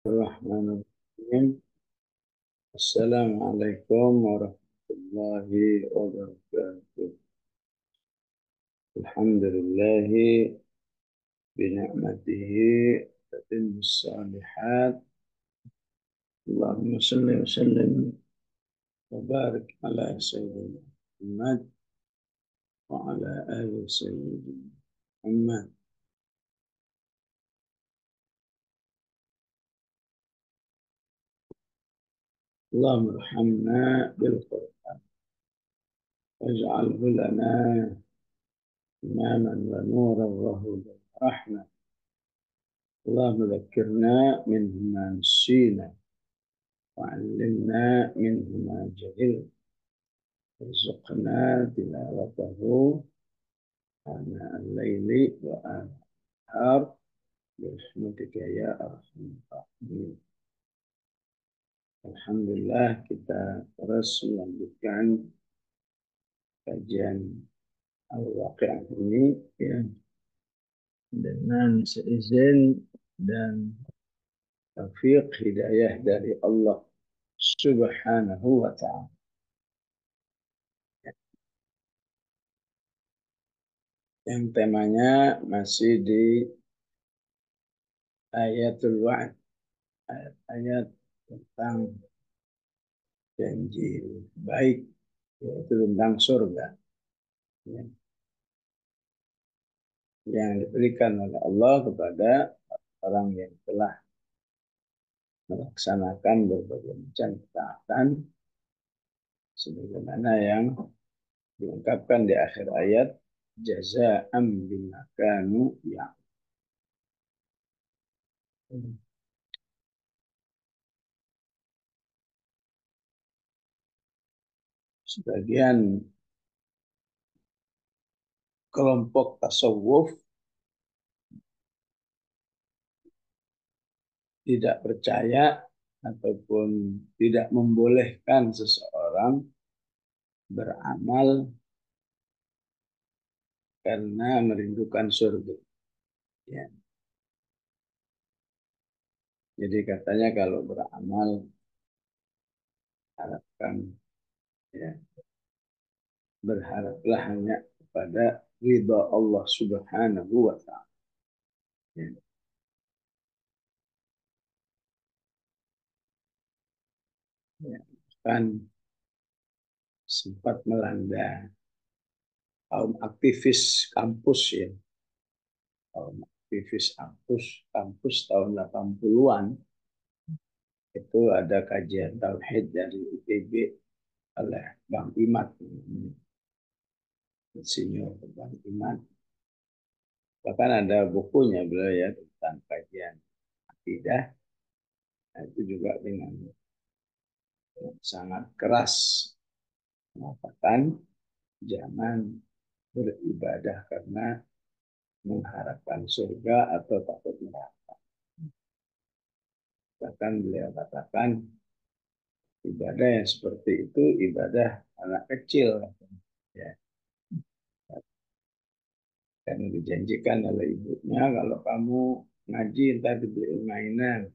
Bismillahirrahmanirrahim. Assalamualaikum warahmatullahi wabarakatuh. Alhamdulillahi bini'matihi tatimmus salihat. Allahumma salli wa sallim wa barik ala sayyidina Muhammad wa ala ali sayyidina Muhammad. Allahumma arhamna bil Qur'an waj'alhu lana imaman wa nuran wa hudan wa rahmah. اللهم ذكرنا منه ما نسينا وعلمنا منه ما جهلنا وارزقنا تلاوته آناء الليل وآناء النهار برحمتك يا أرحم الراحمين. Alhamdulillah kita terus melanjutkan kajian Al-Waqi'ah ini ya, dengan seizin dan taufik hidayah dari Allah Subhanahu wa ta'ala. Yang temanya masih di ayatul wa'd, ayat-ayat tentang janji baik, yaitu tentang surga ya, yang diberikan oleh Allah kepada orang yang telah melaksanakan berbagai macam ketaatan sebagaimana yang diungkapkan di akhir ayat jazaa'an bima kanu ya. Sebagian kelompok tasawuf tidak percaya ataupun tidak membolehkan seseorang beramal karena merindukan surga. Ya. Jadi katanya kalau beramal harapkan ya, berharaplah hanya kepada ridha Allah Subhanahu wa taala. Ya. Ya. Kan sempat melanda kaum aktivis kampus ya. Kaum aktivis kampus tahun 80-an itu ada kajian tauhid dari IPB oleh Bang Imad, insinyur Bang Imad. Bahkan ada bukunya beliau ya tentang kajian akidah. Nah, itu juga dengan sangat keras mengatakan jangan beribadah karena mengharapkan surga atau takut neraka. Bahkan beliau katakan ibadah yang seperti itu ibadah anak kecil ya. Karena dijanjikan oleh ibunya kalau kamu ngaji ntar dibeliin mainan.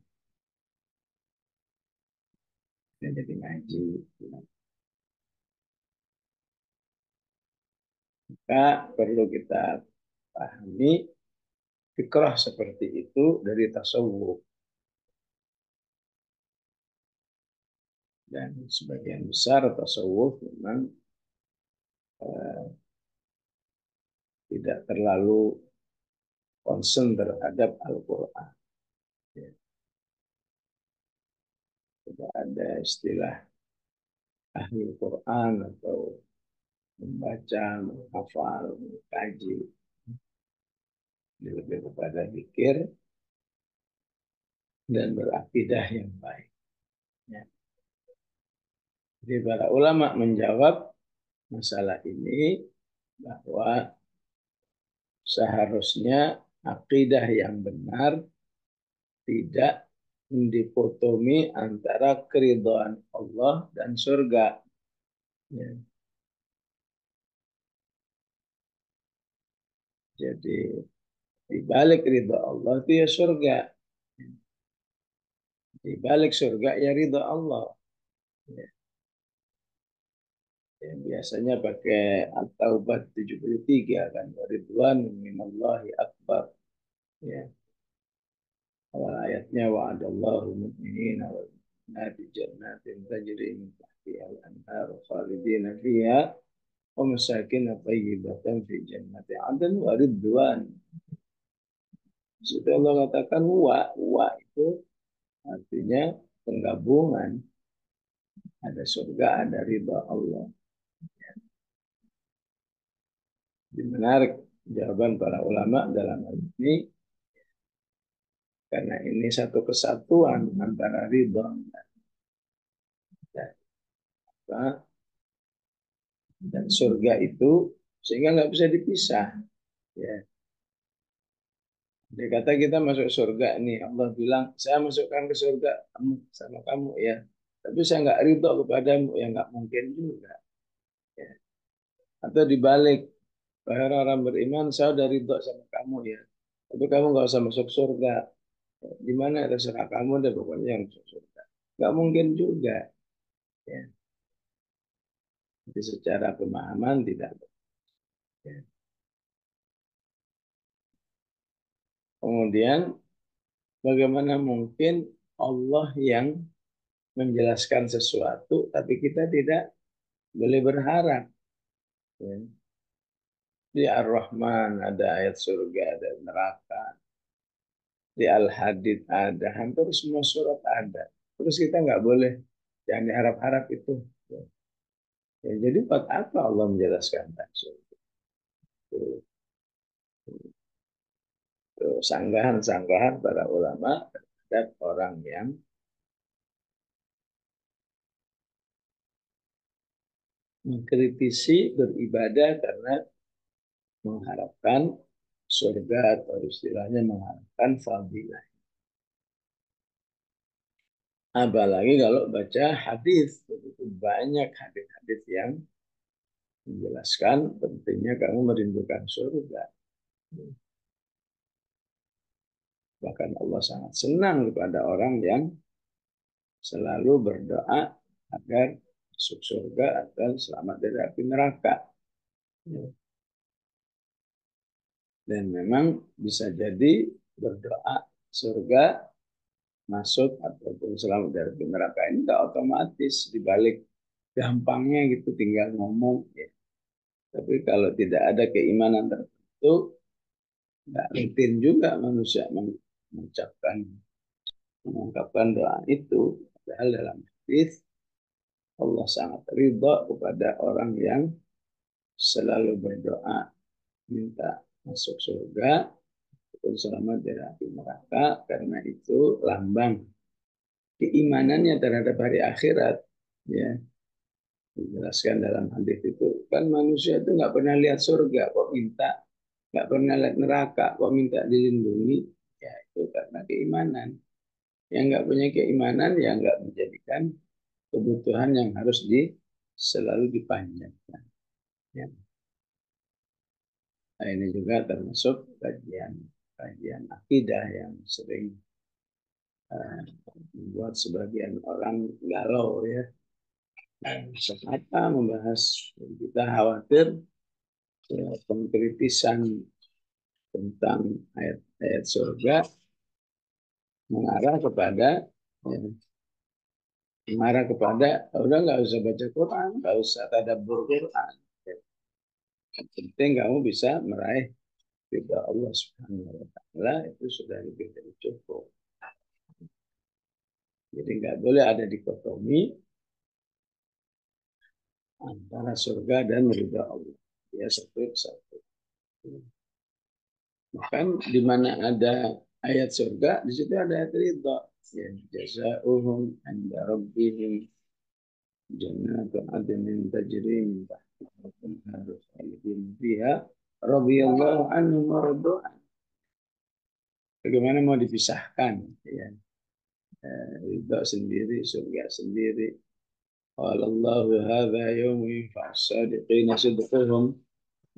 Dan jadi ngaji. Maka perlu kita pahami fikrah seperti itu dari tasawuf. Dan sebagian besar tasawuf memang eh, tidak terlalu concern terhadap Al-Quran. Ya, tidak ada istilah ahli Quran atau membaca, menghafal, mengkaji. Lebih kepada zikir dan berakidah yang baik. Ya. Jadi para ulama menjawab masalah ini bahwa seharusnya akidah yang benar tidak mendipotomi antara keridhaan Allah dan surga. Ya. Jadi di balik ridha Allah itu ya surga. Di balik surga ya ridha Allah. Ya, ya, biasanya pakai At-Taubah 73 kan. Ridwan minallahi akbar. Ya, awal ayatnya wa'adallahu mu'minina wal mu'minati jannatin tajri min tahtiha al-anhar khalidina fiha wa masakin thayyibatan fi jannati 'adn wa ridwan. Sudah Allah katakan wa itu artinya penggabungan, ada surga, ada ridha Allah. Jadi menarik jawaban para ulama dalam hal ini, karena ini satu kesatuan antara ridha dan, dan surga itu, sehingga nggak bisa dipisah. Ya, dia kata kita masuk surga nih, Allah bilang saya masukkan ke surga kamu sama kamu ya, tapi saya nggak ridho kepadamu, ya nggak mungkin juga. Ya. Atau dibalik, wahai orang beriman, saya udah ridho sama kamu ya, tapi kamu nggak usah masuk surga. Di mana terserah kamu deh, pokoknya yang masuk surga. Nggak mungkin juga. Ya. Jadi secara pemahaman tidak. Ya. Kemudian bagaimana mungkin Allah yang menjelaskan sesuatu, tapi kita tidak boleh berharap. Ya. Di Ar-Rahman ada ayat surga, ada neraka. Di Al-Hadid ada, hampir semua surat ada. Terus kita nggak boleh, jangan diharap-harap itu. Ya. Ya, jadi buat apa Allah menjelaskan tentang surga? Itu, itu sanggahan-sanggahan para ulama terhadap orang yang mengkritisi beribadah karena mengharapkan surga, atau istilahnya mengharapkan fadilah. Apalagi kalau baca hadis, begitu banyak hadis-hadis yang menjelaskan pentingnya kamu merindukan surga. Bahkan Allah sangat senang kepada orang yang selalu berdoa agar masuk surga atau selamat dari api neraka. Dan memang bisa jadi berdoa surga masuk ataupun selamat dari api neraka ini tidak otomatis, dibalik gampangnya gitu tinggal ngomong ya. Tapi kalau tidak ada keimanan tertentu, nggak rutin juga manusia mengucapkan, mengungkapkan doa itu. Padahal dalam hadis Allah sangat ridha kepada orang yang selalu berdoa minta masuk surga ataupun selamat dari api neraka, karena itu lambang keimanannya terhadap hari akhirat. Ya, dijelaskan dalam hadis itu kan manusia itu nggak pernah lihat surga kok minta, nggak pernah lihat neraka kok minta dilindungi. Ya itu karena keimanan. Yang nggak punya keimanan ya nggak menjadikan kebutuhan yang harus selalu dipanjatkan. Ya. Nah, ini juga termasuk kajian kajian akidah yang sering membuat sebagian orang galau ya. Apa membahas, kita khawatir ya, pengkritisan tentang ayat-ayat surga mengarah kepada ya, mengarah kepada udah nggak usah baca Quran, nggak usah tadabbur Quran. Ya. Yang penting kamu bisa meraih ridha Allah Subhanahu wa taala, itu sudah lebih dari cukup. Jadi nggak boleh ada dikotomi antara surga dan ridha Allah. Ya satu satu. Bahkan di mana ada ayat surga, di situ ada ayat ridha. Ya, jazaohum 'inda rabbihim jannatu 'adnin tajri min tahtiha al-anharu khalidin fiha radhiyallahu anhum wa radu an. Bagaimana mau dipisahkan ya? Ridha sendiri, surga sendiri. Qala Allahu hadza yawmun yanfa'u as-sadiqina sidquhum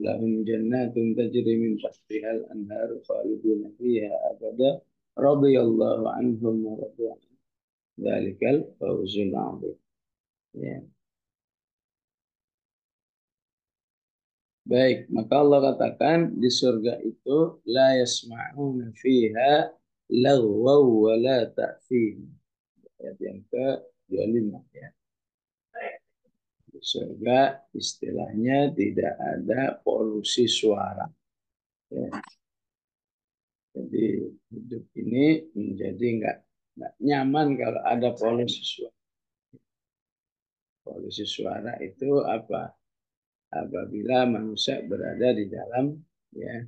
lahum jannatun tajri min tahtiha al-anharu khalidina fiha abada radhiyallahu anhum wa radu an. Dzalikal fawzul adzim. Ya. Baik, maka Allah katakan di surga itu la yasma'una fiha lagwaw wa la ta'thim. Ayat yang ke-25 ya. Di surga istilahnya tidak ada polusi suara. Ya. Jadi hidup ini menjadi nggak nyaman kalau ada polusi suara. Polusi suara itu apa? Apabila manusia berada di dalam ya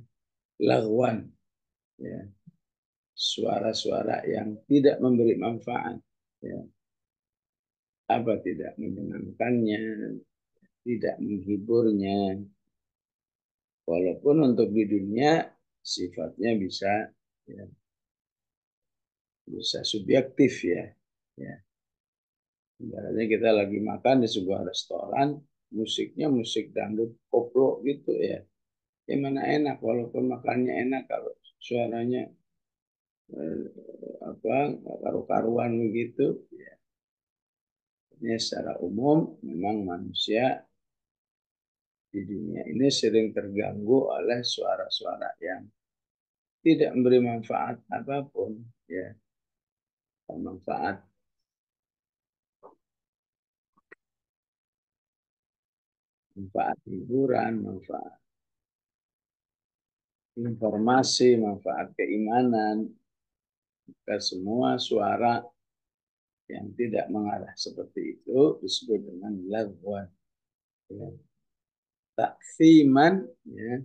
lagwan, ya suara-suara yang tidak memberi manfaat, ya apa tidak menyenangkannya, tidak menghiburnya, walaupun untuk di dunia sifatnya bisa ya, bisa subjektif ya, ya. Ibaratnya kita lagi makan di sebuah restoran, musiknya musik dangdut koplo gitu ya. Yang mana enak, walaupun makannya enak kalau suaranya eh, apa karu-karuan begitu. Ya. Ini secara umum memang manusia di dunia ini sering terganggu oleh suara-suara yang tidak memberi manfaat apapun. Ya, manfaat manfaat hiburan, manfaat informasi, manfaat keimanan, ke semua suara yang tidak mengarah seperti itu disebut dengan lagwan. Ya. Taksiman, ya,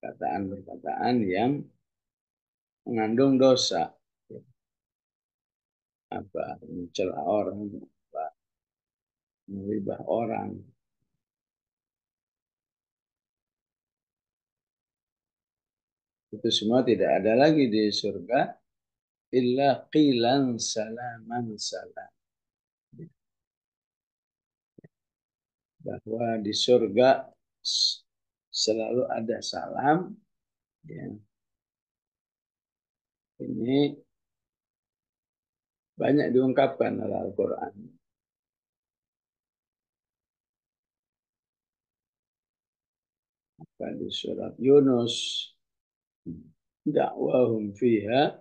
perkataan-perkataan yang mengandung dosa. Ya. Apa mencela orang, apa meribah orang. Itu semua tidak ada lagi di surga illa qilan salaman salam. Bahwa di surga selalu ada salam, ya. Ini banyak diungkapkan oleh Al-Quran. Di surat Yunus, dakwahum fiha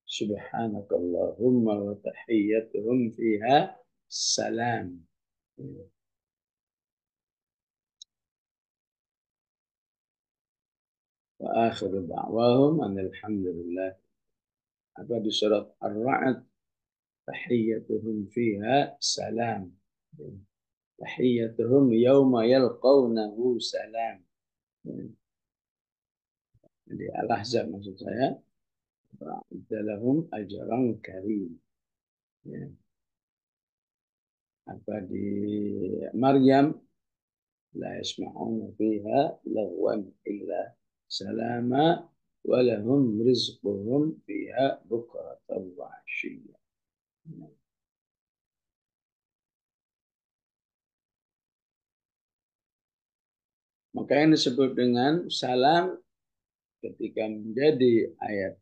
subhanakallahumma wa tahiyyatuhum fiha salam. Wa akhiru da'wahum alhamdulillah. Apa di surat Ar-Ra'd, tahiyyatuhum fiha salam. Tahiyyatuhum yawma yalqawnahu salam. Jadi Al-Ahzab maksud saya. Wa'idalahum ajran karim. Ya. Apa di Maryam, la yasma'una fiha lagwan illa salama wa lahum rizquhum fiha bukratan wa ashiyya. Maka yang disebut dengan salam ketika menjadi ayat,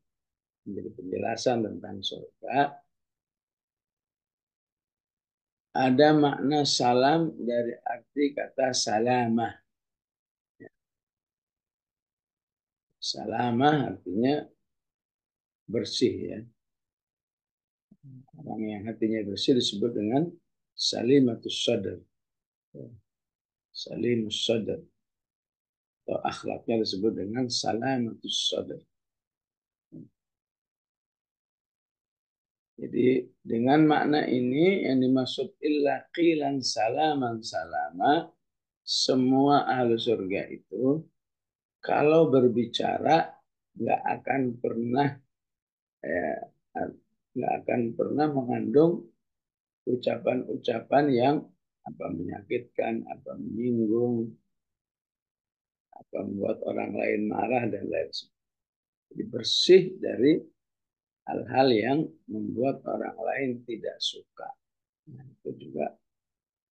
menjadi penjelasan tentang surga, ada makna salam dari arti kata salamah. Salamah artinya bersih ya. Orang yang hatinya bersih disebut dengan salimatus sadr. Salimus sadr. Atau akhlaknya disebut dengan salamatus sadr. Jadi dengan makna ini yang dimaksud illa qilan salaman salama, semua ahlu surga itu kalau berbicara nggak akan pernah eh, nggak akan pernah mengandung ucapan-ucapan yang apa menyakitkan, apa menyinggung, apa membuat orang lain marah dan lain sebagainya. Jadi bersih dari hal-hal yang membuat orang lain tidak suka. Nah, itu juga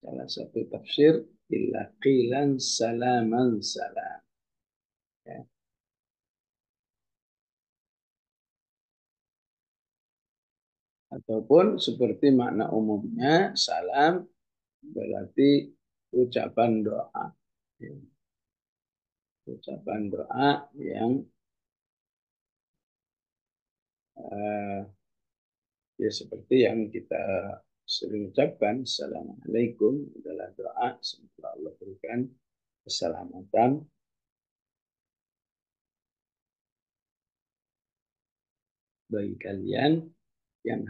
salah satu tafsir illa qilan salaman salam. Ya. Ataupun seperti makna umumnya, salam berarti ucapan doa. Ya, ucapan doa yang eh, ya seperti yang kita sering ucapkan, Assalamualaikum adalah doa semoga Allah berikan keselamatan bagi kalian yang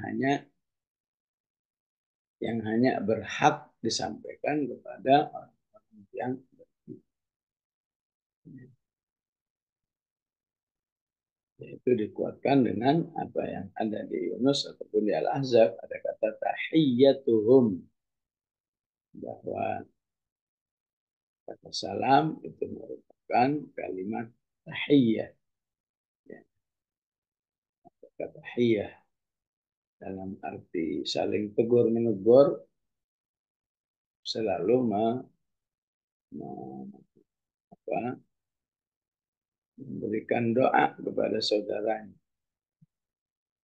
hanya berhak disampaikan kepada orang-orang yang beriman. Yaitu dikuatkan dengan apa yang ada di Yunus ataupun di Al-Ahzab, ada kata tahiyyatuhum, bahwa kata salam itu merupakan kalimat tahiyyah, ya, kata tahiyyah dalam arti saling tegur menegur, selalu me- apa, memberikan doa kepada saudaranya.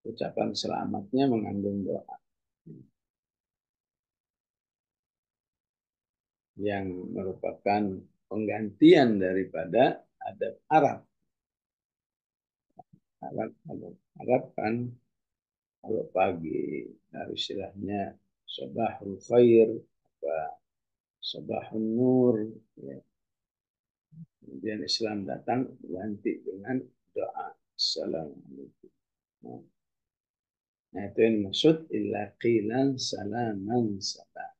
Ucapan selamatnya mengandung doa yang merupakan penggantian daripada adab Arab. Arab kan kalau pagi dari istilahnya sabahul khair, apa sabahun nur, ya. Kemudian Islam datang ganti dengan doa assalamualaikum. Nah, itu yang maksud illa qilan salaman salam.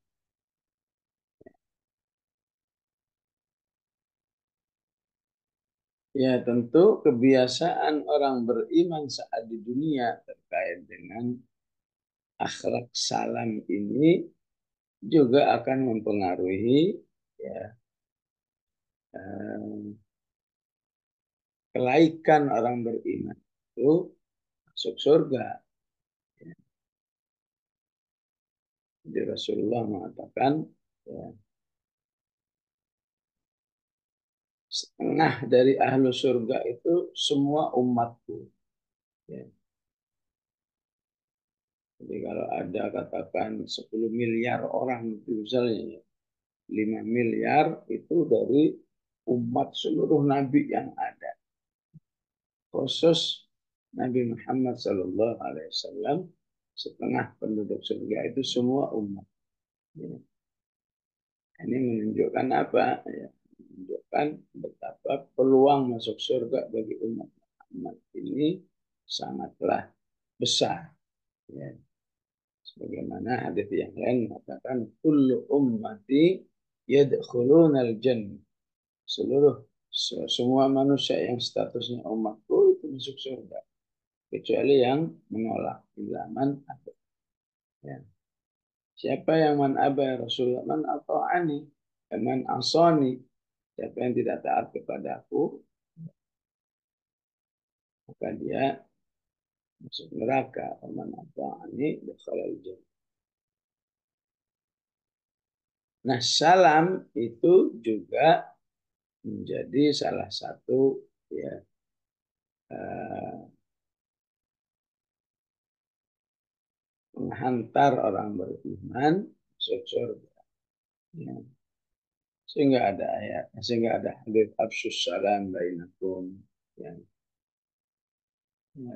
Ya, tentu kebiasaan orang beriman saat di dunia terkait dengan akhlak salam ini juga akan mempengaruhi, ya, eh, kelaikan orang beriman itu masuk surga. Jadi Rasulullah mengatakan, ya, setengah dari ahlu surga itu semua umatku. Ya. Jadi kalau ada katakan 10 miliar orang itu misalnya, 5 miliar itu dari umat seluruh nabi yang ada. Khusus Nabi Muhammad Sallallahu Alaihi Wasallam, setengah penduduk surga itu semua umat. Ya. Ini menunjukkan apa? Ya, menunjukkan betapa peluang masuk surga bagi umat Muhammad ini sangatlah besar. Ya. Sebagaimana hadis yang lain mengatakan, kullu ummati yadkhuluna al-jannah. Seluruh semua manusia yang statusnya umatku itu masuk surga. Kecuali yang menolak. Ilaman apa. Ya. Siapa yang man aba Rasulullah man ata'ani, man asani. Siapa yang tidak taat kepada aku, maka dia masuk neraka. Man ata'ani dakhalal jannah. Nah, salam itu juga menjadi salah satu, ya, eh, menghantar orang beriman masuk surga. Ya. Sehingga ada hadits afsus salam bainakum, yang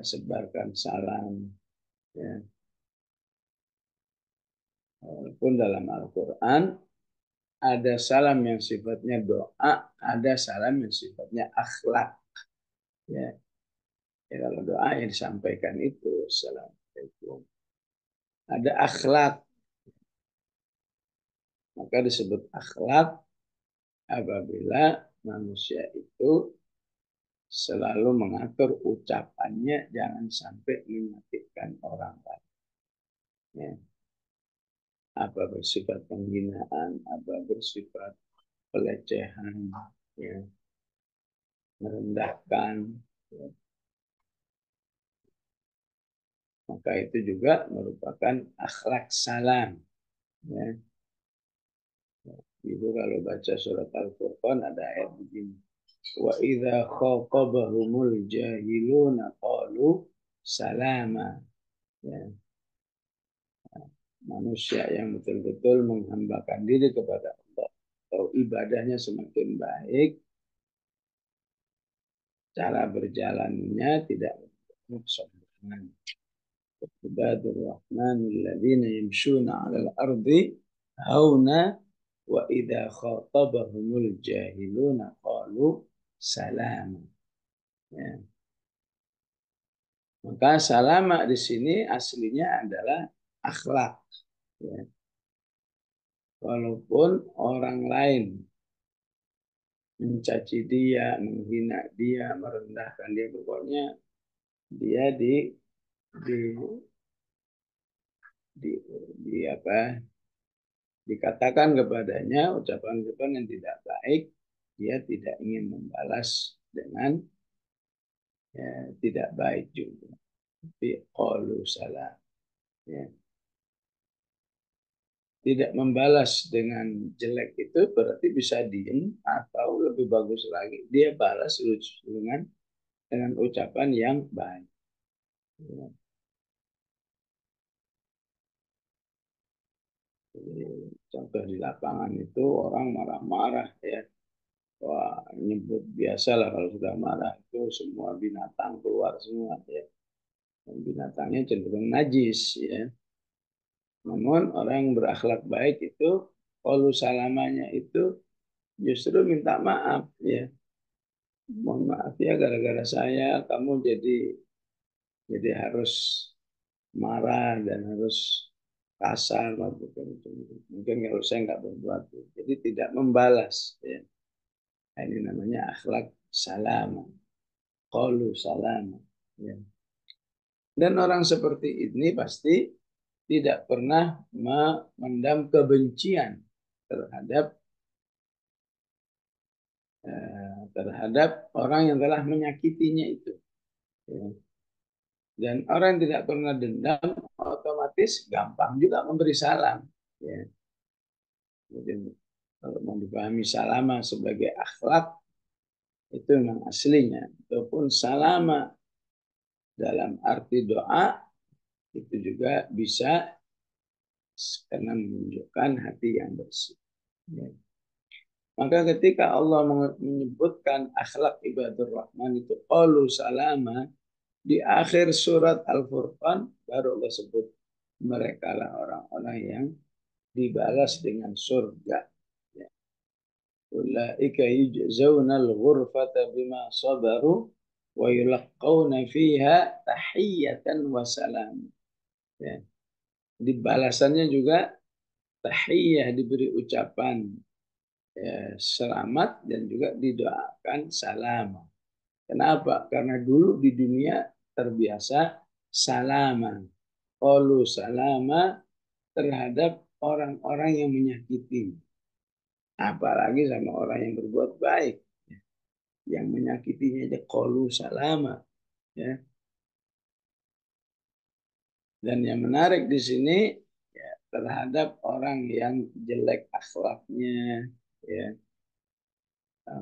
sebarkan salam, ya. Walaupun dalam Al-Quran ada salam yang sifatnya doa, ada salam yang sifatnya akhlak. Ya, ya kalau doa yang disampaikan itu assalamualaikum. Ada akhlak, maka disebut akhlak apabila manusia itu selalu mengatur ucapannya jangan sampai menyakitkan orang lain. Ya. Apa bersifat penghinaan, apa bersifat pelecehan, ya, merendahkan, ya. Maka itu juga merupakan akhlak salam. Ya. Ibu kalau baca surat Al-Furqan ada ayat begini. Wa idza khatabahumul jahiluna qalu salama. Ya. Manusia yang betul-betul menghambakan diri kepada Allah atau ibadahnya semakin baik, cara berjalannya tidak sombongan. Ibadur Rahman alladzina yamshuna 'alal ardi hauna wa idza khatabahumul jahiluna qalu salama. Ya. Maka salama di sini aslinya adalah akhlak. Ya. Walaupun orang lain mencaci dia, menghina dia, merendahkan dia, pokoknya dia di, di, di apa dikatakan kepadanya ucapan-ucapan yang tidak baik, dia tidak ingin membalas dengan ya, tidak baik juga. Tapi qalu salam. Ya. Tidak membalas dengan jelek itu berarti bisa diem atau lebih bagus lagi dia balas dengan ucapan yang baik. Ya. Jadi, contoh di lapangan itu orang marah-marah ya. Wah, nyebut biasa lah kalau sudah marah itu semua binatang keluar semua ya. Dan binatangnya cenderung najis ya. Namun orang yang berakhlak baik itu kalau salamanya itu justru minta maaf ya. Mohon maaf ya gara-gara saya kamu jadi harus marah dan harus kasar mungkin kalau saya nggak berbuat jadi tidak membalas ya. Nah, ini namanya akhlak salam, qalu salam ya. Dan orang seperti ini pasti tidak pernah memendam kebencian terhadap terhadap orang yang telah menyakitinya itu. Ya. Dan orang yang tidak pernah dendam otomatis gampang juga memberi salam. Ya. Jadi kalau mau dipahami salama sebagai akhlak itu memang aslinya. Ataupun salama dalam arti doa itu juga bisa karena menunjukkan hati yang bersih. Ya. Maka ketika Allah menyebutkan akhlak ibadur Rahman itu qalu salama di akhir surat Al-Furqan baru Allah sebut mereka lah orang-orang yang dibalas dengan surga. Ya. Ulaika yujzauna al-ghurfata bima sabaru wa yulaqqawna fiha tahiyatan wa salam. Ya. Di balasannya juga tahiyah diberi ucapan ya, selamat dan juga didoakan salam. Kenapa? Karena dulu di dunia terbiasa salaman. Qalu salama terhadap orang-orang yang menyakiti. Apalagi sama orang yang berbuat baik. Yang menyakitinya aja qalu salama. Ya. Dan yang menarik di sini ya, terhadap orang yang jelek akhlaknya, ya,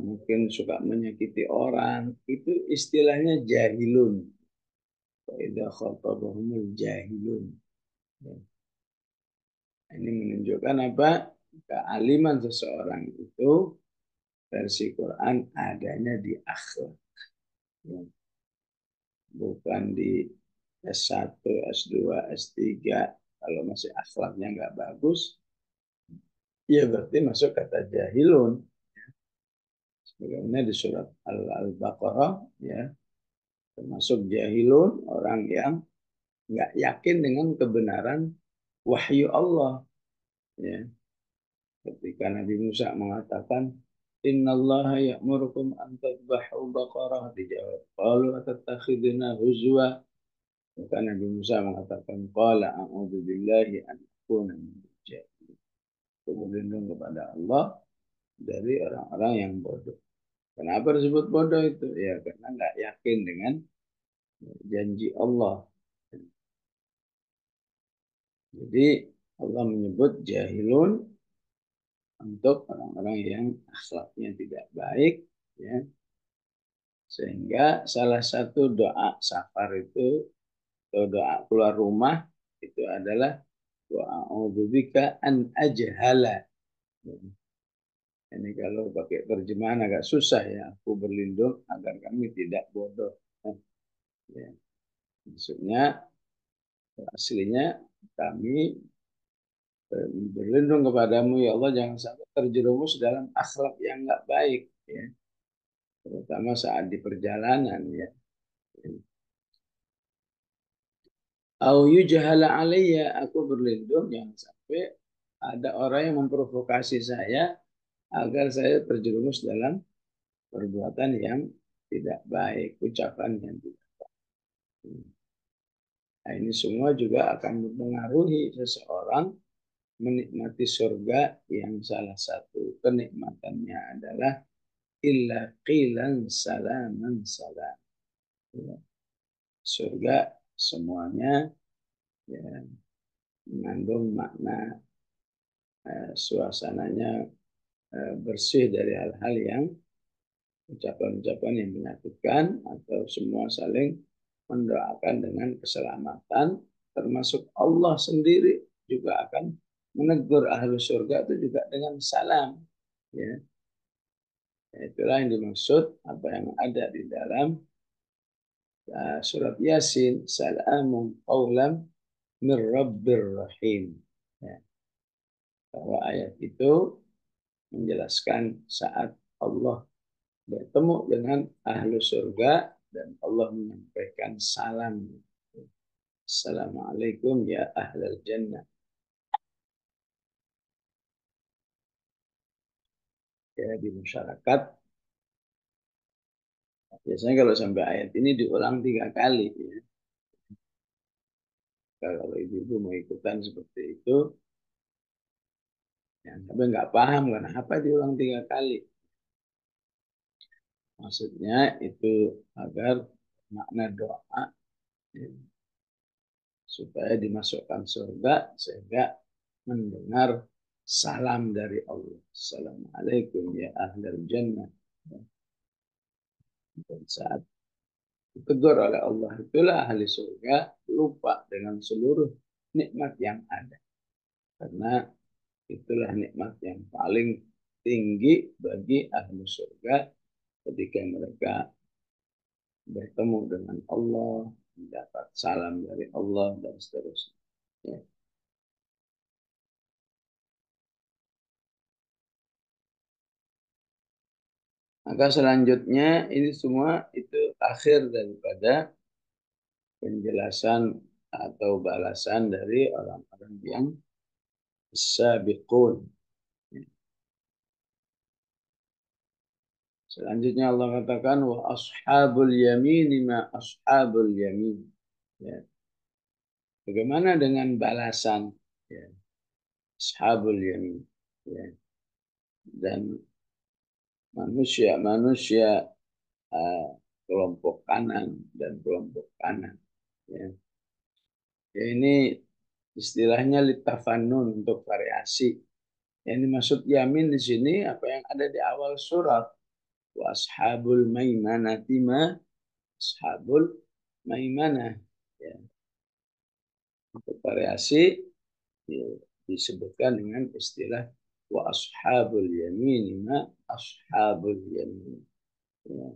mungkin suka menyakiti orang, itu istilahnya jahilun. Idza khatabahumul jahilun. Ya. Ini menunjukkan apa? Kealiman seseorang itu versi Quran adanya di akhlak. Ya. Bukan di S1, S2, S3. Kalau masih akhlaknya nggak bagus, ya berarti masuk kata jahilun. Sebagaimana di surat Al-Baqarah, ya, termasuk jahilun, orang yang nggak yakin dengan kebenaran wahyu Allah. Ya. Ketika Nabi Musa mengatakan, Innallaha ya'murukum an tadbahu baqarah, dijawab, qalu atatakhiduna huzwa. Maka Nabi Musa mengatakan, qala a'udzu billahi an akuna minal jahilin. Berlindung kepada Allah dari orang-orang yang bodoh. Kenapa disebut bodoh itu? Ya karena nggak yakin dengan janji Allah. Jadi Allah menyebut jahilun untuk orang-orang yang akhlaknya tidak baik, ya. Sehingga salah satu doa safar itu atau doa keluar rumah itu adalah wa a'udzubika an ajhala. Ini kalau pakai terjemahan agak susah ya. Aku berlindung agar kami tidak bodoh. Ya, maksudnya aslinya kami berlindung kepadamu ya Allah jangan sampai terjerumus dalam akhlak yang nggak baik ya, terutama saat di perjalanan ya. Au yujhala alayya, aku berlindung jangan sampai ada orang yang memprovokasi saya agar saya terjerumus dalam perbuatan yang tidak baik, ucapan yang tidak baik. Nah, ini semua juga akan mempengaruhi seseorang menikmati surga yang salah satu kenikmatannya adalah illa qilan salaman salam. Ya, surga semuanya ya, mengandung makna suasananya bersih dari hal-hal yang ucapan-ucapan yang menyakitkan atau semua saling mendoakan dengan keselamatan, termasuk Allah sendiri juga akan menegur ahlu surga itu juga dengan salam. Ya, itulah yang dimaksud apa yang ada di dalam surat Yasin, salamun qawlam min rabbir rahim. Ya, bahwa ayat itu menjelaskan saat Allah bertemu dengan ahlu surga dan Allah menyampaikan salam. Assalamualaikum ya ahlal jannah. Ya, di masyarakat biasanya kalau sampai ayat ini diulang 3 kali ya. Kalau ibu-ibu mau ikutan seperti itu ya, tapi nggak paham kenapa diulang 3 kali. Maksudnya itu agar makna doa ya, supaya dimasukkan surga sehingga mendengar salam dari Allah. Assalamualaikum ya ahlal jannah. Dan saat ditegur oleh Allah itulah ahli surga lupa dengan seluruh nikmat yang ada. Karena itulah nikmat yang paling tinggi bagi ahli surga ketika mereka bertemu dengan Allah, mendapat salam dari Allah dan seterusnya. Ya. Maka selanjutnya ini semua itu akhir daripada penjelasan atau balasan dari orang-orang yang sabiqun. Selanjutnya Allah katakan wa ashabul yamin ma ashabul yamin. Ya. Bagaimana dengan balasan ya, ashabul yamin ya. Dan manusia uh, kelompok kanan dan kelompok kanan ya. Ya, ini istilahnya litafannun untuk variasi. Yang dimaksud yamin di sini apa yang ada di awal surat. Wa ashabul maimanati ma ashabul maimanah. Ya, untuk variasi ya, disebutkan dengan istilah wa ashabul yamin ma ashabul yamin. Ya.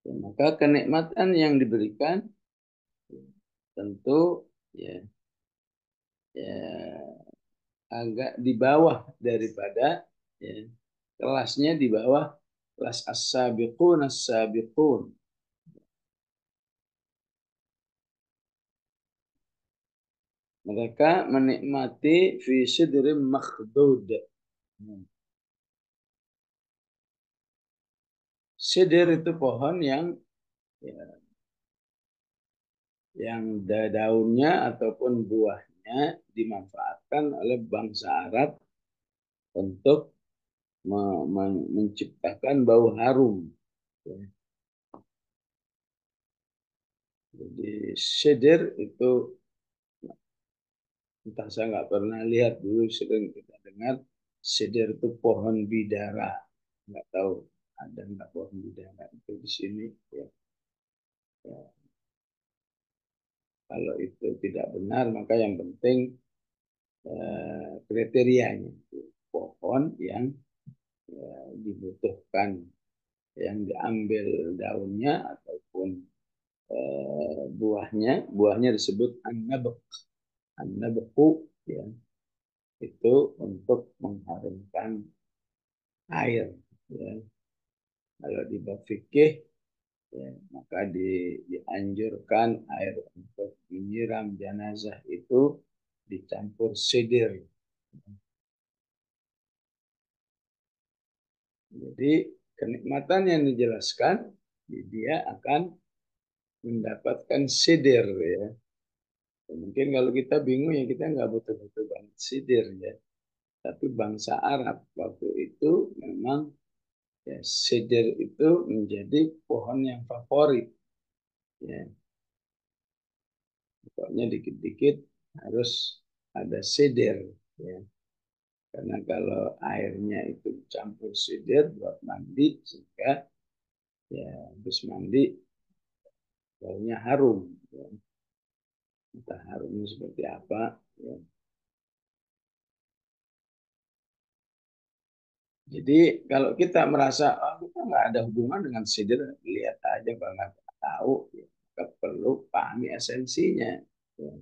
Ya, maka kenikmatan yang diberikan tentu ya, ya agak di bawah daripada ya, kelasnya di bawah kelas as-sabiqun as-sabiqun. Mereka menikmati fi sidrim makhdud. Sidir itu pohon ya, yang daunnya ataupun buahnya dimanfaatkan oleh bangsa Arab untuk menciptakan bau harum. Jadi sidir itu entah saya nggak pernah lihat dulu sering kita dengar sidir itu pohon bidara. Nggak tahu ada nggak pohon bidara itu di sini ya. Ya. Kalau itu tidak benar, maka yang penting kriterianya pohon yang dibutuhkan, yang diambil daunnya ataupun buahnya disebut an-nabqu, ya, itu untuk mengharumkan air, ya. Kalau di bab fikih, ya, maka dianjurkan air untuk menyiram jenazah itu dicampur sidir. Jadi kenikmatan yang dijelaskan, dia akan mendapatkan sidir, ya. Mungkin kalau kita bingung, ya kita nggak butuh-butuh banget sidir, ya. Tapi bangsa Arab waktu itu memang, ya, sidir itu menjadi pohon yang favorit, ya. Pokoknya dikit-dikit harus ada sidir, ya. Karena kalau airnya itu campur sidir buat mandi, sehingga ya habis mandi baunya harum, ya. Entah harumnya seperti apa, ya. Jadi kalau kita merasa kita nggak ada hubungan dengan sidir, lihat aja kalau nggak tahu, ya, maka perlu pahami esensinya. Ya.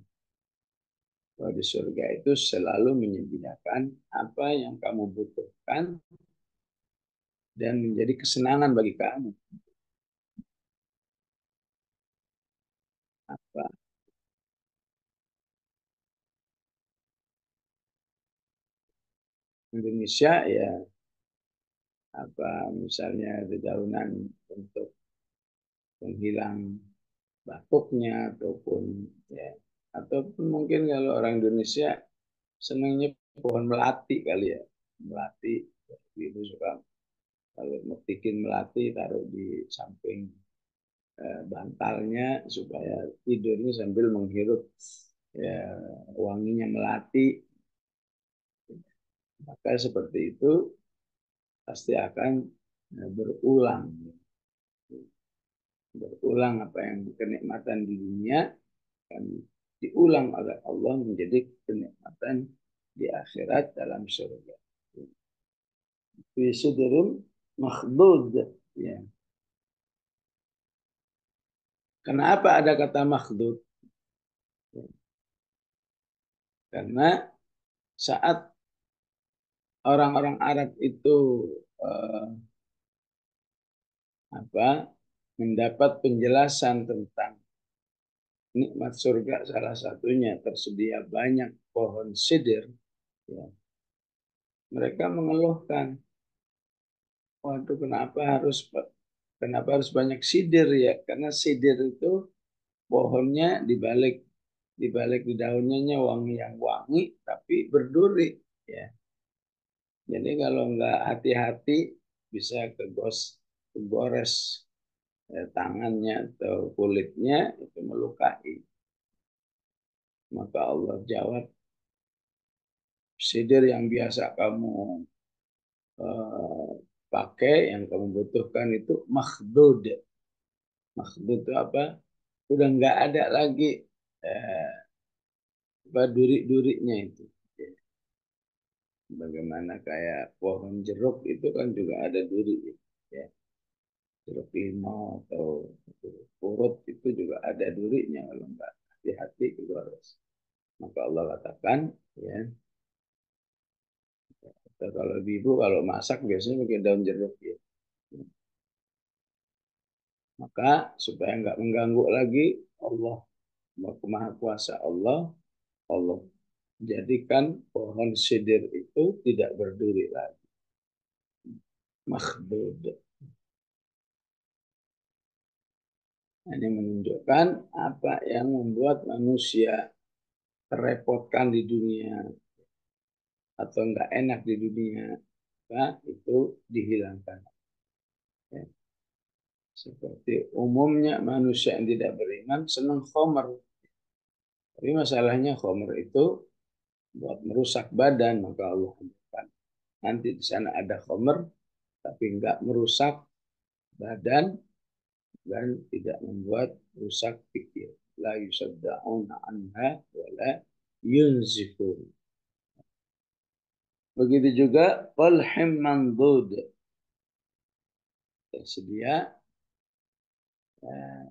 Bahwa di surga itu selalu menyediakan apa yang kamu butuhkan dan menjadi kesenangan bagi kamu. Apa Indonesia, ya, apa misalnya dedaunan untuk penghilang batuknya, ataupun, ya, ataupun mungkin kalau orang Indonesia senangnya pohon melati kali, ya. Melati, ibu suka kalau metikin melati taruh di samping bantalnya supaya tidurnya sambil menghirup, ya, wanginya melati. Maka seperti itu pasti akan berulang, berulang apa yang kenikmatan di dunia akan diulang oleh Allah menjadi kenikmatan di akhirat dalam surga. Fi sidrin makhdud, ya. Kenapa ada kata makhdud? Karena saat orang-orang Arab itu eh, apa mendapat penjelasan tentang nikmat surga, salah satunya tersedia banyak pohon sidir, ya, mereka mengeluhkan, waduh, kenapa harus banyak sidir, ya? Karena sidir itu pohonnya dibalik di daunnya wangi, yang wangi tapi berduri, ya. Jadi kalau nggak hati-hati bisa kegores, ya, tangannya atau kulitnya itu melukai. Maka Allah jawab, sidir yang biasa kamu eh, pakai, yang kamu butuhkan itu makhdud. Makhdud itu apa? Udah nggak ada lagi eh, duri-durinya itu. Bagaimana kayak pohon jeruk itu kan juga ada duri, ya. Jeruk limau atau jeruk purut itu juga ada durinya, kalau nggak hati-hati itu harus. Maka Allah katakan, ya, kalau ibu kalau masak biasanya pakai daun jeruk, ya. Maka supaya nggak mengganggu lagi, Allah, Maha Kuasa Allah, Allah jadikan pohon sidir itu tidak berduri lagi. Makhdud. Ini menunjukkan apa yang membuat manusia terrepotkan di dunia atau nggak enak di dunia, maka itu dihilangkan. Ya. Seperti umumnya manusia yang tidak beriman senang khomer. Tapi masalahnya khomer itu buat merusak badan, maka Allah akan nanti di sana ada khomer tapi nggak merusak badan dan tidak membuat rusak pikir. la yusaddauna anha wa la yunzifun. Begitu juga falhim mandud, tersedia eh,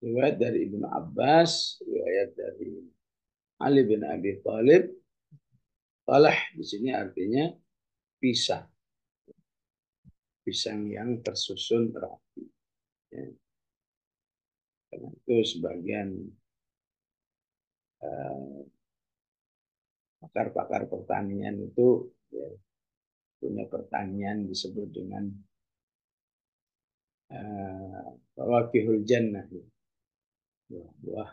riwayat dari Ibnu Abbas, riwayat dari Ali bin Abi Thalib. Falah di sini artinya pisang, pisang yang tersusun rapi. Ya. Karena itu sebagian pakar-pakar pertanian itu ya, punya pertanian disebut dengan fawakihul jannah, ya. Buah-buah,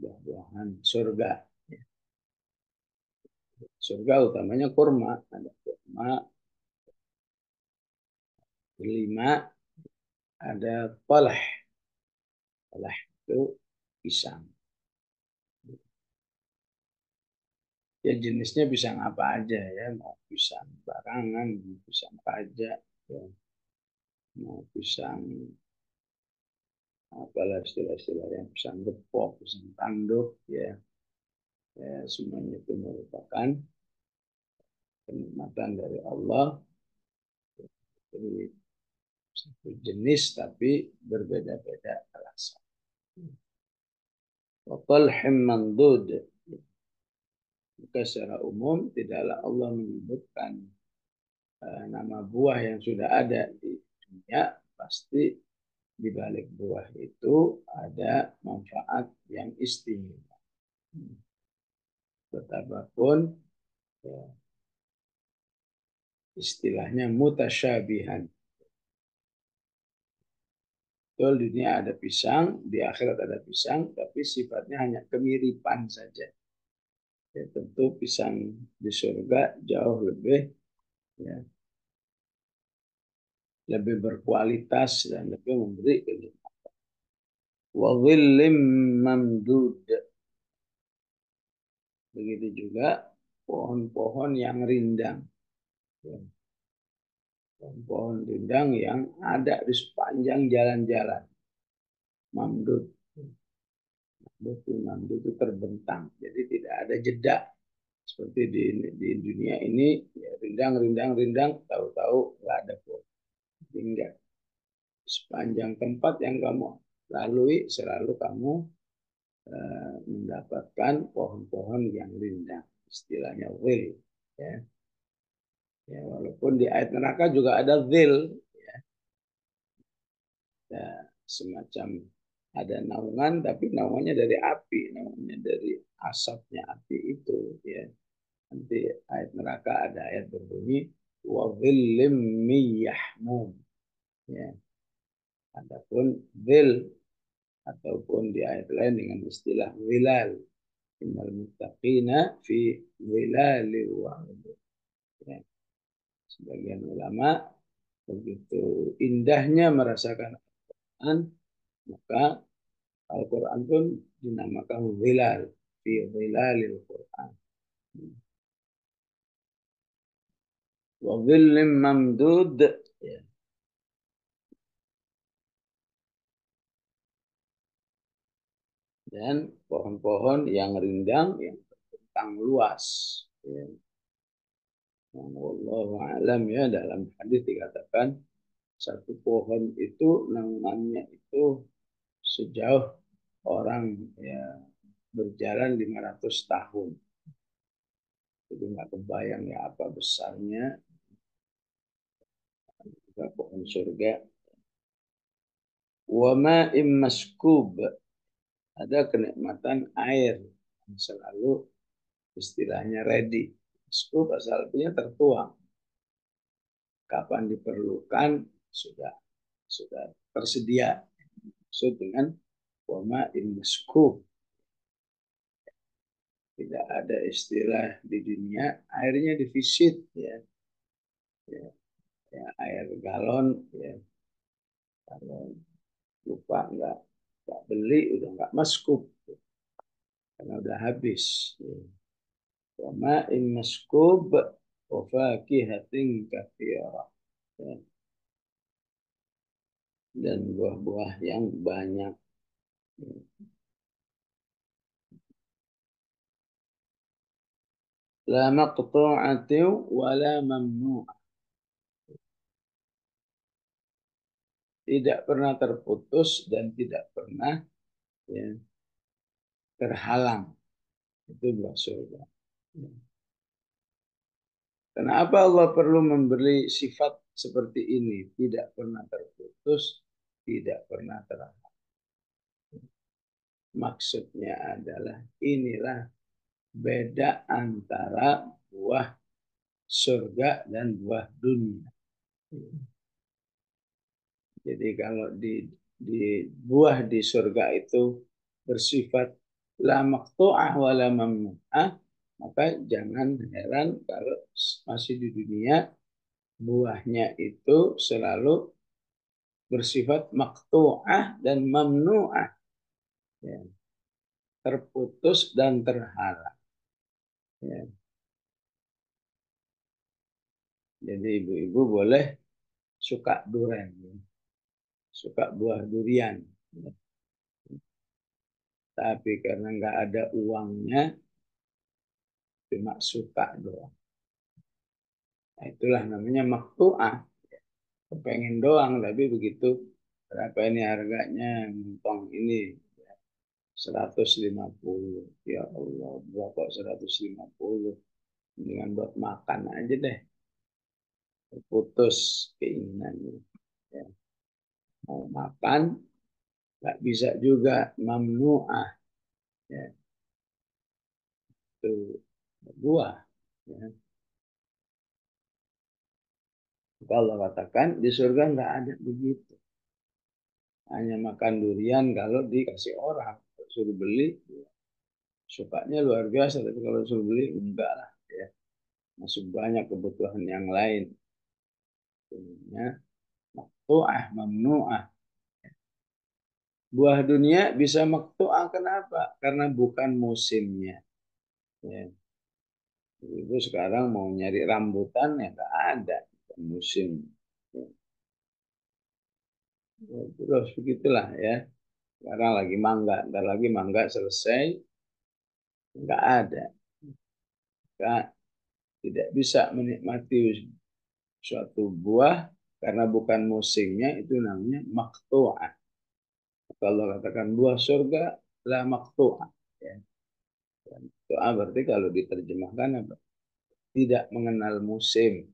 buah-buahan surga. Ya. Surga utamanya kurma, ada kurma, kelima ada palah, palah itu pisang. Ya jenisnya pisang apa aja ya, mau pisang barangan, mau pisang raja, ya. Mau pisang apalah istilah-istilah yang pisang gepok, pisang tanduk, ya. Ya, semuanya itu merupakan kenikmatan dari Allah. Jadi satu jenis tapi berbeda-beda rasa. Watalhim mandud. Maka secara umum tidaklah Allah menyebutkan nama buah yang sudah ada di dunia, pasti di balik buah itu ada manfaat yang istimewa. Betapapun ya, istilahnya mutasyabihan. Betul, di dunia ada pisang, di akhirat ada pisang, tapi sifatnya hanya kemiripan saja. Ya, tentu pisang di surga jauh lebih ya, lebih berkualitas dan lebih memberi kenikmatan. Wa dhillim mamdud. Begitu juga pohon-pohon yang rindang. Ya, pohon rindang yang ada di sepanjang jalan-jalan. Mamdud. Mamdud itu terbentang. Jadi tidak ada jeda. Seperti di dunia ini, ya, rindang, rindang, rindang, tahu-tahu nggak ada pohon. Hingga sepanjang tempat yang kamu lalui, selalu kamu mendapatkan pohon-pohon yang rindang. Istilahnya zil. Ya. Ya, walaupun di ayat neraka juga ada zil. Ya. Ya, semacam ada naungan, tapi naungannya dari api, naungannya dari asapnya api itu. Ya. Nanti ayat neraka ada ayat berbunyi wa dhillim miyahmum. Ya. Adapun zil ataupun di ayat lain dengan istilah wilal. Innal muttaqina fi wilali wa ya. Sebagian ulama begitu indahnya merasakan Al-Quran, maka Al-Quran pun dinamakan wilal, fi wilalil Quran. Wa dhillim mamdud. Ya. Dan pohon-pohon yang rindang yang terbentang luas. Ya. Wallahu alam, ya, dalam hadis dikatakan satu pohon itu naungannya itu sejauh orang ya berjalan 500 tahun. Jadi nggak kebayang ya apa besarnya pohon surga. Wama maskub, ada kenikmatan air yang selalu istilahnya ready. Maskub asalnya tertuang. Kapan diperlukan sudah tersedia. Maksud dengan wama maskub, tidak ada istilah di dunia airnya defisit, ya, ya, ya air galon, ya, kalau lupa nggak beli udah nggak maskup karena udah habis. Ya. Wama in maskub wa fakihatin katsirah. Ya. Dan buah-buah yang banyak. Ya. La maqtu'atin wa la mamnu'ah. Tidak pernah terputus dan tidak pernah ya, terhalang. Itu buah surga. Ya. Kenapa Allah perlu memberi sifat seperti ini? Tidak pernah terputus, tidak pernah terhalang. Maksudnya adalah inilah beda antara buah surga dan buah dunia. Jadi kalau di buah di surga itu bersifat la maqtu'ah wa la mamnu'ah, maka jangan heran kalau masih di dunia buahnya itu selalu bersifat maqtu'ah dan mamnu'ah, ya, terputus dan terhalang. Ya. Jadi ibu-ibu boleh suka durian, ya, suka buah durian. Ya. Tapi karena nggak ada uangnya, cuma suka doang. Nah, itulah namanya maktuah. Pengen doang, tapi begitu berapa ini harganya, mentong ini 150. Ya Allah, berapa 150? Dengan buat makan aja deh. Putus keinginannya. Ya. Mau makan, nggak bisa juga mamnuah. Ya. Itu buah. Ya. Kalau katakan di surga nggak ada begitu. Hanya makan durian kalau dikasih orang. Suruh beli, ya, sukanya luar biasa. Tapi kalau suruh beli, enggak lah. Ya. Masih banyak kebutuhan yang lain. Ya. Maktu'ah, mamnu'ah. Buah dunia bisa maktu'ah, kenapa? Karena bukan musimnya. Ya. Itu sekarang mau nyari rambutan ya nggak ada. Bukan musim. Ya. Terus begitulah ya. Sekarang lagi mangga. Ntar lagi mangga selesai. Nggak ada. Nggak, tidak bisa menikmati suatu buah karena bukan musimnya, itu namanya maktu'ah. Kalau katakan buah surga la maktu'ah. Ya. Doa berarti kalau diterjemahkan apa? Tidak mengenal musim.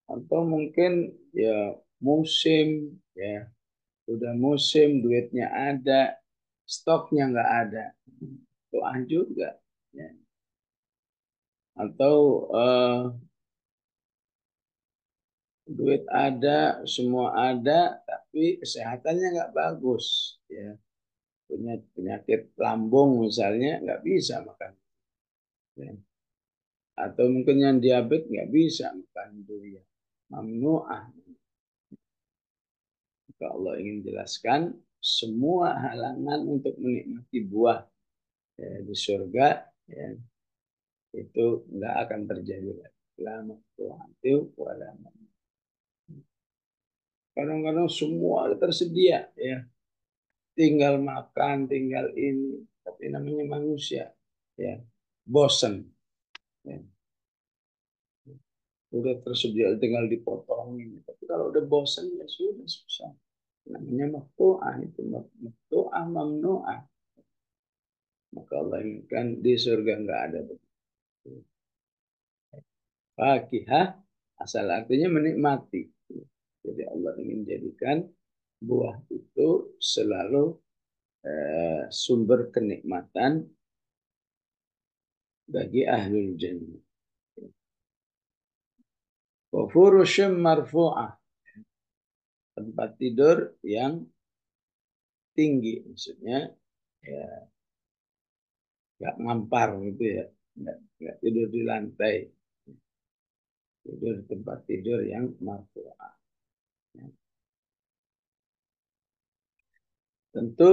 Atau mungkin ya musim, ya udah musim, duitnya ada, stoknya nggak ada. Doa juga. Ya. Atau duit ada, semua ada, tapi kesehatannya nggak bagus. Ya. Punya penyakit lambung misalnya, nggak bisa makan. Ya. Atau mungkin yang diabetes nggak bisa makan durian. Mamnu'ah. Kalau Allah ingin jelaskan semua halangan untuk menikmati buah ya, di surga ya, itu nggak akan terjadi lagi. Lama Tuhan itu kadang-kadang semua tersedia ya, tinggal makan, tinggal ini, tapi namanya manusia ya, bosen ya. Udah tersedia tinggal dipotongin, tapi kalau udah bosen ya sudah susah. Namanya maktu'ah, itu maktu'ah mamnu'ah. Maka Allah inginkan di surga nggak ada begitu. Fakihah asal artinya menikmati. Jadi Allah ingin jadikan buah itu selalu sumber kenikmatan bagi ahlul jannah. Wa furusyum marfu'ah, tempat tidur yang tinggi, maksudnya ya nggak ngampar gitu ya, nggak tidur di lantai, tidur di tempat tidur yang marfu'ah. Ya. Tentu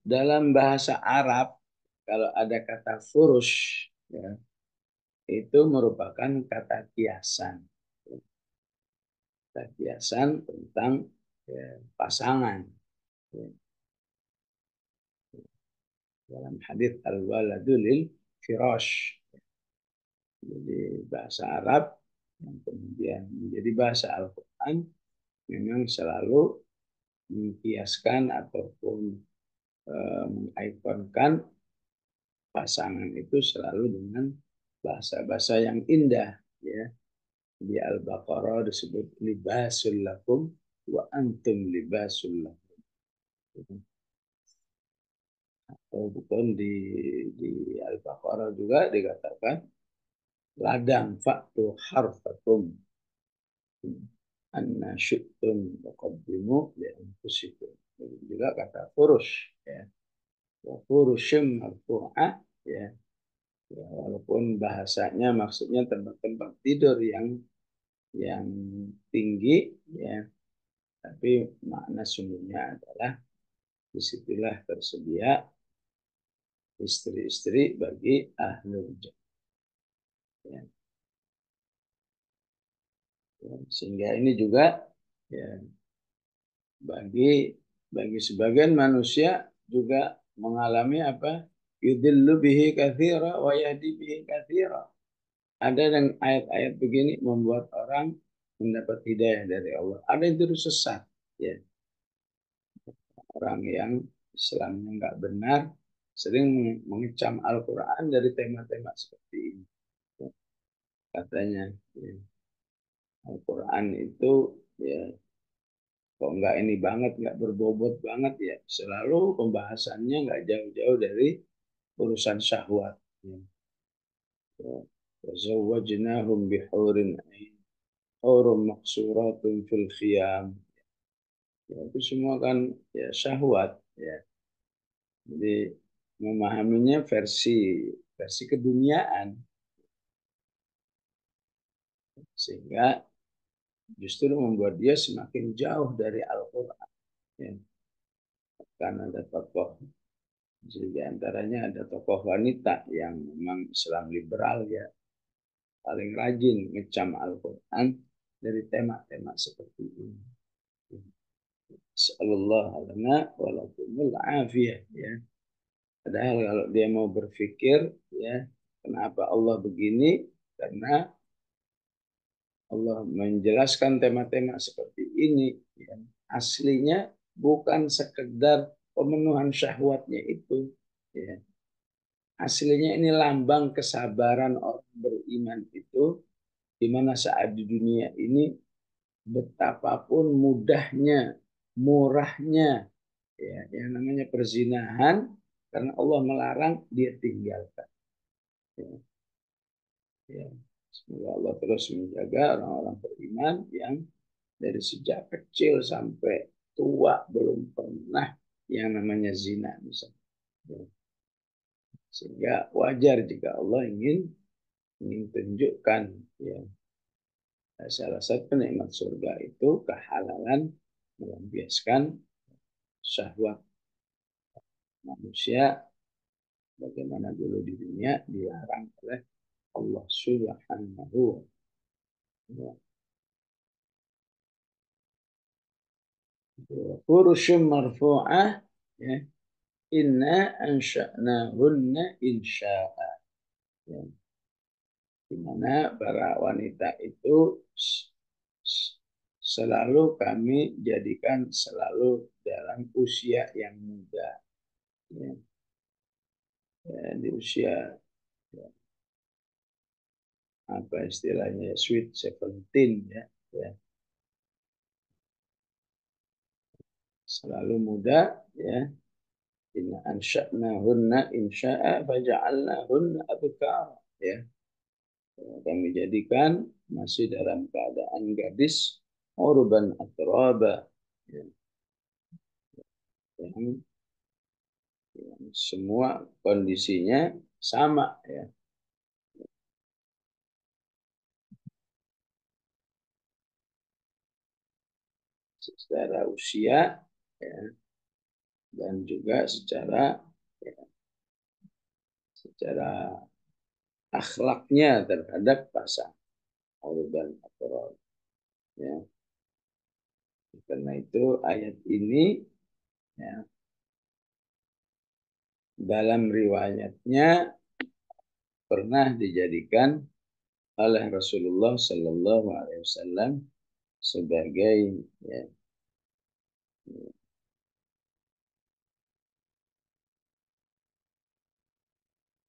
dalam bahasa Arab kalau ada kata furush ya, itu merupakan kata kiasan. Kata kiasan tentang ya, pasangan. Ya. Dalam hadits al-waladu lil firash. Jadi bahasa Arab yang kemudian menjadi bahasa Al-Quran memang selalu mengkiaskan ataupun mengikonkan pasangan itu selalu dengan bahasa-bahasa yang indah, ya. Di Al-Baqarah disebut libasul lakum wa antum libasul lakum. Ataupun di Al-Baqarah juga dikatakan ladang fa'tu harfakum anna syu'tum waqaddimu li anfusikum. Juga kata furus, ya. Wa furusyum marfu'ah, ya. Ya, walaupun bahasanya maksudnya tempat-tempat tidur yang tinggi, ya, tapi makna sungguhnya adalah disitulah tersedia istri-istri bagi ahlul jannah. Ya. Ya, sehingga ini juga, ya, bagi bagi sebagian manusia juga mengalami apa? Yudillu bihi katsira wa yahdi bihi katsira. Ada yang ayat-ayat begini membuat orang mendapat hidayah dari Allah. Ada yang terus sesat, ya. Orang yang Islamnya nggak benar sering mengecam Al-Quran dari tema-tema seperti ini. Katanya, ya, Al-Quran itu, ya, kok nggak ini banget, nggak berbobot banget, ya. Selalu pembahasannya nggak jauh-jauh dari urusan syahwat. Ya. Wazawwajnahum bihurin ain, hurum maksuratun fil khiyam. Ya, itu semua kan, ya, syahwat, ya. Jadi memahaminya versi versi keduniaan, sehingga justru membuat dia semakin jauh dari Al-Quran. Ya. Karena ada tokoh, di antaranya ada tokoh wanita yang memang Islam liberal, ya, paling rajin ngecam Al-Quran dari tema-tema seperti ini. Sallallahu alaihi walakumul afiyah, ya. Padahal kalau dia mau berpikir, ya, kenapa Allah begini? Karena Allah menjelaskan tema-tema seperti ini, ya, aslinya bukan sekedar pemenuhan syahwatnya itu, ya. Aslinya ini lambang kesabaran orang beriman itu, di mana saat di dunia ini betapapun mudahnya, murahnya, ya, yang namanya perzinahan, karena Allah melarang, dia tinggalkan. Ya, ya. Semoga Allah terus menjaga orang-orang beriman yang dari sejak kecil sampai tua belum pernah yang namanya zina, misalnya. Ya. Sehingga wajar jika Allah ingin tunjukkan, ya, salah satu nikmat surga itu kehalalan melampiaskan syahwat manusia, bagaimana dulu di dunia dilarang oleh Allah Subhanahu wa Ta'ala. Furusyum marfu'ah, ya. Inna ansha'nahunna insya'a. Ya. Di mana para wanita itu selalu kami jadikan selalu dalam usia yang muda. Ya. Ya, di usia, ya, apa istilahnya, sweet 17, ya, ya. Selalu muda, ya. Inna ansha'nahunna insya'a faja'alnahunna abkara, ya. Kami jadikan masih dalam keadaan gadis, urban atraba, ya. Yang, yang semua kondisinya sama, ya. Secara usia, ya, dan juga secara, ya, secara akhlaknya terhadap pasangan urban atraba, ya. Karena itu ayat ini, ya, dalam riwayatnya pernah dijadikan oleh Rasulullah Sallallahu Alaihi Wasallam sebagai ya,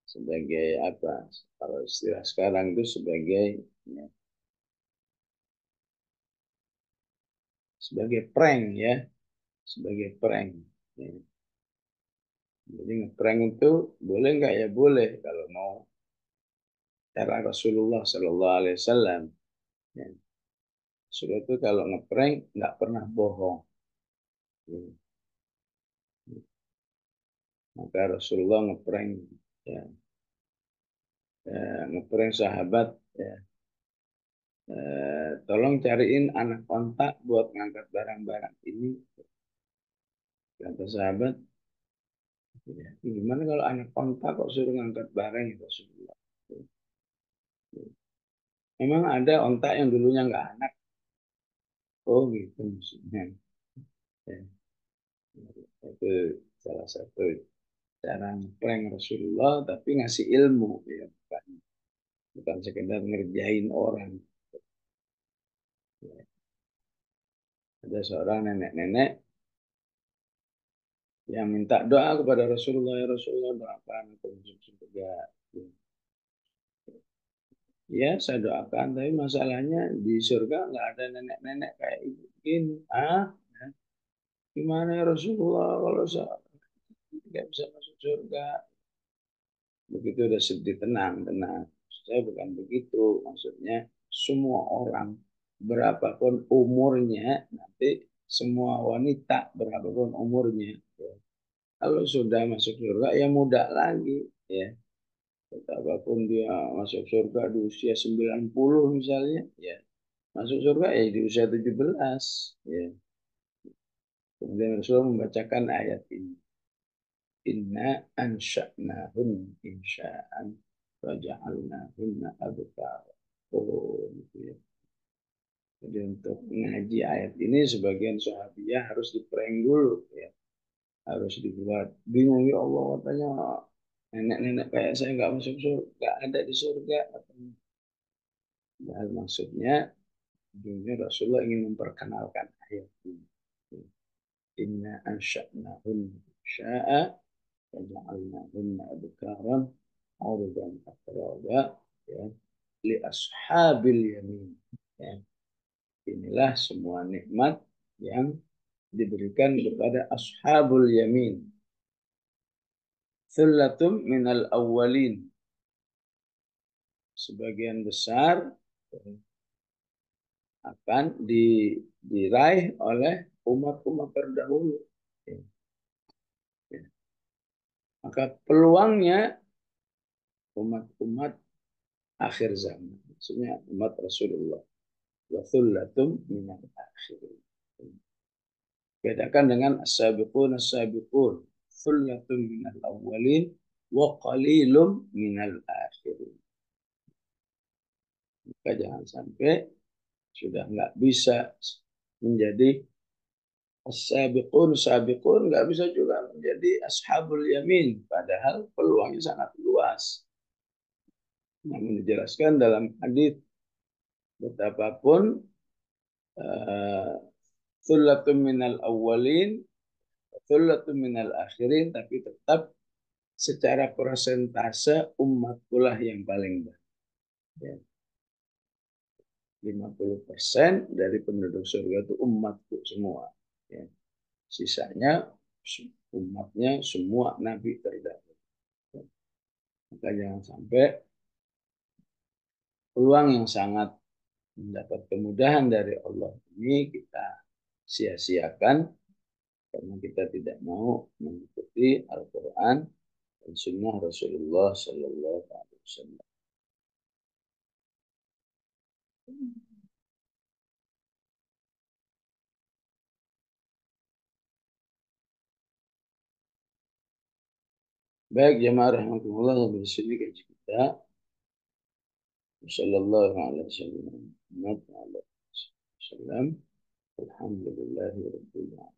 sebagai apa? Kalau istilah sekarang itu sebagai ya, sebagai prank ya, sebagai prank. Ya. Jadi ngeprank itu boleh nggak ya boleh kalau mau cara Rasulullah Sallallahu Alaihi Wasallam. Ya. Rasulullah itu kalau ngeprank nggak pernah bohong. Ya. Maka Rasulullah ngeprank ya, ngeprank sahabat ya, tolong cariin anak kontak buat ngangkat barang-barang ini. Kata sahabat, ya, gimana kalau anak kontak kok suruh ngangkat barang ya Rasulullah. Memang ada ontak yang dulunya nggak anak. Oh gitu maksudnya. Ya, itu salah satu cara ngeprank Rasulullah tapi ngasih ilmu ya bukan, bukan sekedar ngerjain orang. Ya, ada seorang nenek-nenek yang minta doa kepada Rasulullah, ya Rasulullah doakan aku masuk surga. Ya, saya doakan, tapi masalahnya di surga nggak ada nenek-nenek kayak ibu begini. Ah, ya. Gimana ya Rasulullah kalau saya nggak bisa masuk surga? Begitu udah sedih, tenang, tenang. Saya bukan begitu, maksudnya semua orang berapapun umurnya nanti semua wanita berapapun umurnya ya, kalau sudah masuk surga ya muda lagi ya. Betapapun dia masuk surga di usia 90 misalnya, ya masuk surga ya di usia 17. Ya. Kemudian Rasulullah membacakan ayat ini. Inna ansha'nahun insha'an waja'alnahunna abkar. Oh, gitu ya. Jadi untuk mengaji ayat ini sebagian sahabiah harus diprank dulu ya. Harus dibuat bingung ya Allah katanya nenek-nenek kayak saya nggak masuk surga, nggak ada di surga. Dan maksudnya ujungnya Rasulullah ingin memperkenalkan ayat ini. Inna ansha'nahun sya'a waja'alnahunna abkaran urban atraba ya li ashabil yamin. Ya. Inilah semua nikmat yang diberikan kepada ashabul yamin. Thullatum minal awwalin. Sebagian besar akan diraih oleh umat-umat terdahulu. Ya. Ya. Maka peluangnya umat-umat akhir zaman. Maksudnya umat Rasulullah. Wa thullatum minal akhirin. Bedakan dengan as-sabiqun as-sabiqun. Thullatum minal awwalin wa qalilum minal akhirin. Maka jangan sampai sudah nggak bisa menjadi as-sabiqun sabiqun, nggak bisa juga menjadi ashabul yamin. Padahal peluangnya sangat luas. Namun dijelaskan dalam hadis betapapun thullatun minal awwalin, thullatun minal akhirin, tapi tetap secara persentase umatkulah yang paling banyak. Ya. 50% dari penduduk surga itu umatku semua. Ya. Sisanya umatnya semua nabi terdahulu. Ya. Maka jangan sampai peluang yang sangat mendapat kemudahan dari Allah ini kita sia-siakan karena kita tidak mau mengikuti Al-Quran dan Sunnah Rasulullah Sallallahu Alaihi Wasallam. Baik jemaah rahmatullah sampai di sini kajian kita. Wassallallahu ala sayyidina Muhammad wa ala alihi wasallam. Alhamdulillahirabbil alamin.